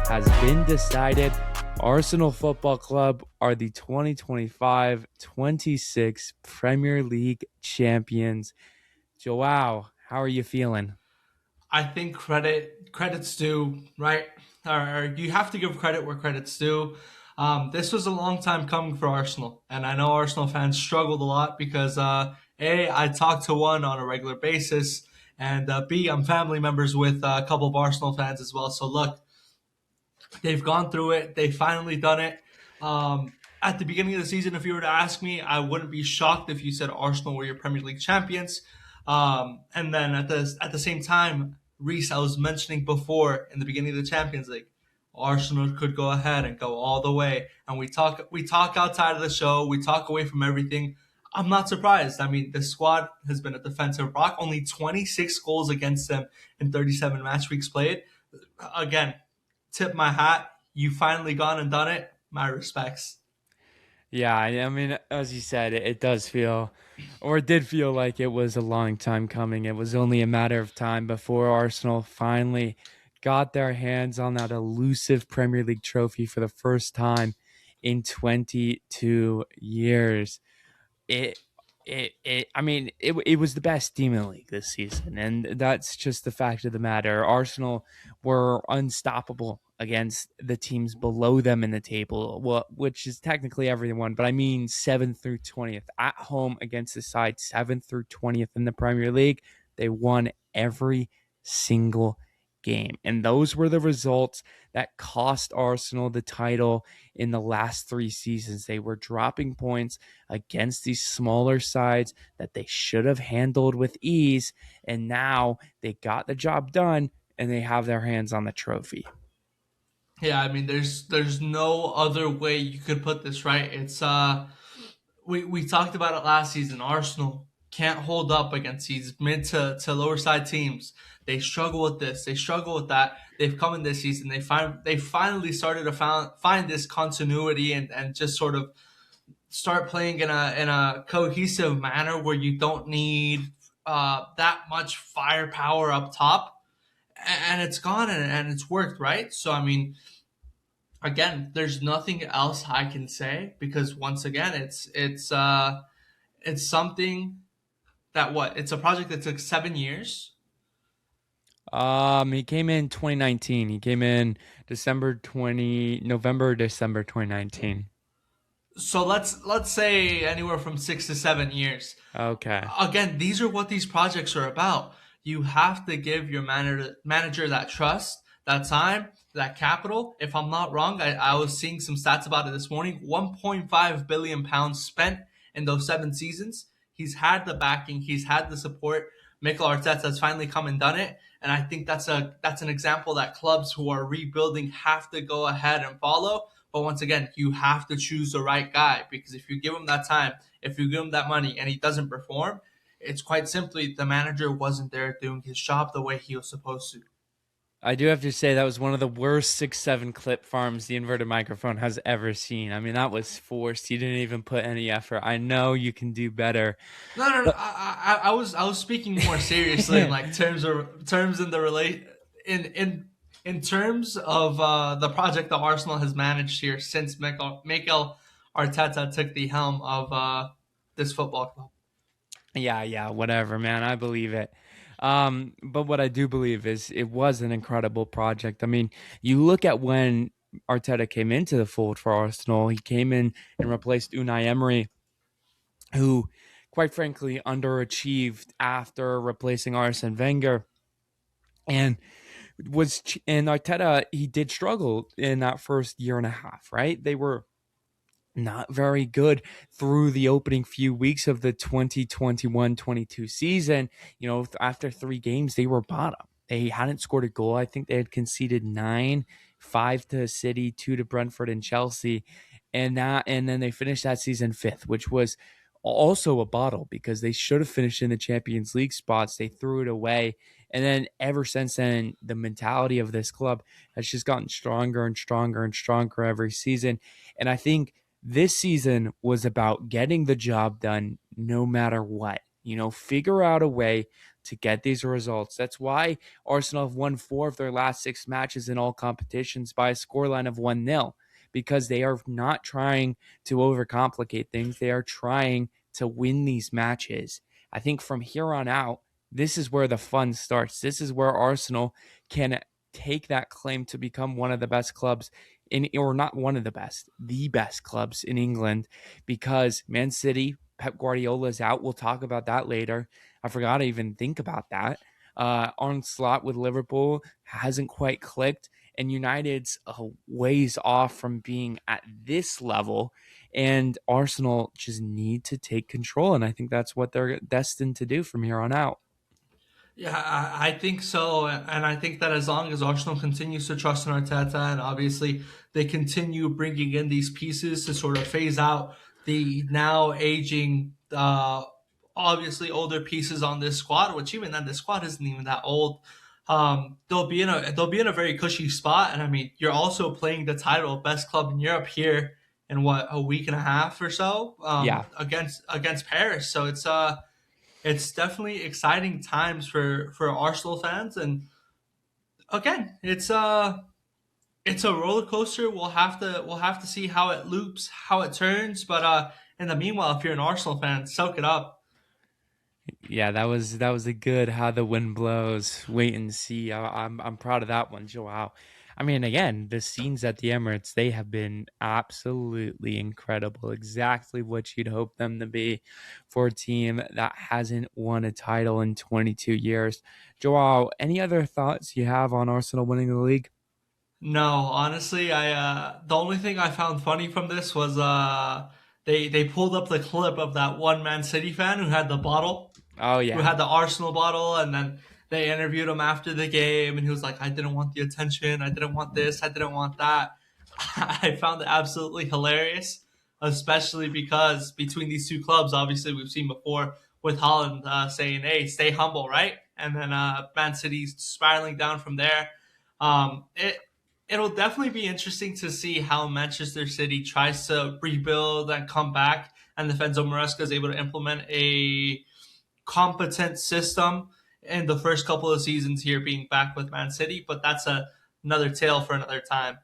has been decided. Arsenal Football Club are the 2025-26 Premier League champions. Joao, how are you feeling? I think credit's due, right? Or you have to give credit where credit's due. This was a long time coming for Arsenal, and I know Arsenal fans struggled a lot because a I talk to one on a regular basis, and b I'm family members with a couple of Arsenal fans as well. So look, they've gone through it. They've finally done it. At the beginning of the season, if you were to ask me, I wouldn't be shocked if you said Arsenal were your Premier League champions. And then at the same time, Reese, I was mentioning before in the beginning of the Champions League, Arsenal could go ahead and go all the way. And we talk outside of the show, we talk away from everything. I'm not surprised. I mean, the squad has been a defensive rock. Only 26 goals against them in 37 match weeks played. Again, tip my hat. You finally gone and done it. My respects. Yeah, I mean, as you said, it does feel, or it did feel like it was a long time coming. It was only a matter of time before Arsenal finally got their hands on that elusive Premier League trophy for the first time in 22 years. it I mean, it was the best team in the league this season, and that's just the fact of the matter. Arsenal were unstoppable against the teams below them in the table, well, which is technically everyone, but I mean 7th through 20th at home against the side 7th through 20th in the Premier League. They won every single game, and those were the results that cost Arsenal the title in the last 3 seasons. They were dropping points against these smaller sides that they should have handled with ease, and now they got the job done and they have their hands on the trophy. Yeah, I mean, there's no other way you could put this, right? It's we talked about it last season. Arsenal can't hold up against these mid to lower side teams. They struggle with this. They struggle with that. They've come in this season. They finally started to find this continuity and just sort of start playing in a cohesive manner where you don't need that much firepower up top, and it's gone and it's worked, right? So I mean, again, there's nothing else I can say because once again, it's something that what it's a project that took 7 years. He came in 2019. He came in November, December 2019. So let's say anywhere from 6 to 7 years. Okay. Again, these are what these projects are about. You have to give your manager that trust, that time, that capital. If I'm not wrong, I was seeing some stats about it this morning. 1.5 billion pounds spent in those 7 seasons. He's had the backing, he's had the support. Mikel Arteta has finally come and done it, and I think that's an example that clubs who are rebuilding have to go ahead and follow. But once again, you have to choose the right guy because if you give him that time, if you give him that money, and he doesn't perform, it's quite simply the manager wasn't there doing his job the way he was supposed to. I do have to say that was one of the worst 6-7 clip farms the inverted microphone has ever seen. I mean, that was forced. You didn't even put any effort. I know you can do better. No, no, no. But I was speaking more seriously in like terms in the relate in terms of the project that Arsenal has managed here since Mikel Arteta took the helm of this football club. yeah, whatever, man. I believe it. But what I do believe is it was an incredible project. I mean, you look at when Arteta came into the fold for Arsenal, he came in and replaced Unai Emery, who, quite frankly, underachieved after replacing Arsene Wenger. And and Arteta, he did struggle in that first year and a half, right? They were not very good through the opening few weeks of the 2021-22 season. You know, after 3 games, they were bottom. They hadn't scored a goal. I think they had conceded 9, 5 to City, 2 to Brentford and Chelsea. And then they finished that season fifth, which was also a bottle because they should have finished in the Champions League spots. They threw it away. And then ever since then, the mentality of this club has just gotten stronger and stronger and stronger every season. And I think this season was about getting the job done no matter what. figure out a way to get these results. That's why Arsenal have won 4 of their last 6 matches in all competitions by a scoreline of 1-0, because they are not trying to overcomplicate things. They are trying to win these matches. I think from here on out, this is where the fun starts. This is where Arsenal can take that claim to become one of the best clubs or not one of the best clubs in England, because Man City, Pep Guardiola is out. We'll talk about that later. I forgot to even think about that. Arne Slot with Liverpool hasn't quite clicked, and United's ways off from being at this level, and Arsenal just need to take control, and I think that's what they're destined to do from here on out. Yeah, I think so, and I think that as long as Arsenal continues to trust in Arteta, and obviously they continue bringing in these pieces to sort of phase out the now aging, obviously older pieces on this squad, which even then the squad isn't even that old. They'll be in a very cushy spot, and I mean you're also playing the title of best club in Europe here in what, a week and a half or so, Yeah, against Paris. So it's definitely exciting times for Arsenal fans, and again, it's a roller coaster. We'll have to see how it loops, how it turns. But in the meanwhile, if you're an Arsenal fan, soak it up. yeah, that was a good how the wind blows. Wait and see. I'm proud of that one, Joao. I mean, again, the scenes at the Emirates, they have been absolutely incredible. Exactly what you'd hope them to be for a team that hasn't won a title in 22 years. Joao, any other thoughts you have on Arsenal winning the league? No, honestly, I the only thing I found funny from this was they pulled up the clip of that one Man City fan who had the bottle, Oh who yeah. had the Arsenal bottle, and then they interviewed him after the game, and he was like, "I didn't want the attention. I didn't want this. I didn't want that." I found it absolutely hilarious, especially because between these two clubs, obviously we've seen before with Holland saying, "Hey, stay humble," right? And then Man City's spiraling down from there. It'll definitely be interesting to see how Manchester City tries to rebuild and come back, and if Enzo Maresca is able to implement a competent system in the first couple of seasons here being back with Man City, but that's another tale for another time.